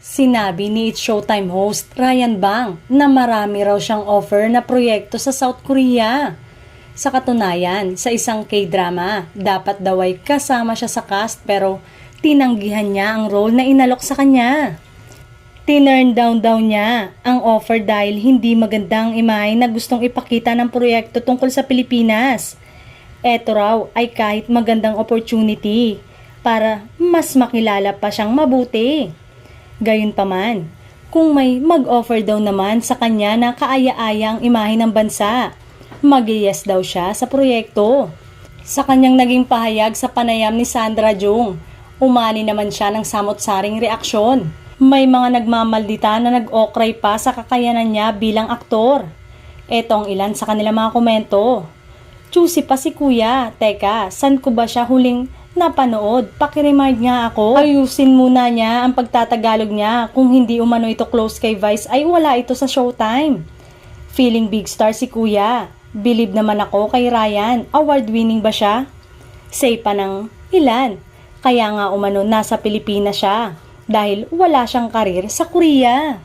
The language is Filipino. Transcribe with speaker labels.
Speaker 1: Sinabi ni It's Showtime host Ryan Bang na marami raw siyang offer na proyekto sa South Korea. Sa katunayan, sa isang K-drama, dapat daw ay kasama siya sa cast pero tinanggihan niya ang role na inalok sa kanya. Tinurn down daw niya ang offer dahil hindi magandang imahe na gustong ipakita ng proyekto tungkol sa Pilipinas. Eto raw ay kahit magandang opportunity para mas makilala pa siyang mabuti. Gayunpaman, kung may mag-offer daw naman sa kanya na kaaya-aya ang imahe ng bansa, mag-yes daw siya sa proyekto. Sa kanyang naging pahayag sa panayam ni Sandra Jung, umani naman siya ng samot-saring reaksyon. May mga nagmamaldita na nag-okray pa sa kakayanan niya bilang aktor. Eto ang ilan sa kanilang mga komento. Choosy pa si kuya, teka, san ko ba siya huling napanood? Pakiremind nga ako. Ayusin muna niya ang pagtatagalog niya. Kung hindi umano ito close kay Vice ay wala ito sa Showtime. Feeling big star si kuya. Believe naman ako kay Ryan. Award-winning ba siya? Say pa ng ilan. Kaya nga umano nasa Pilipinas siya. Dahil wala siyang karir sa Korea.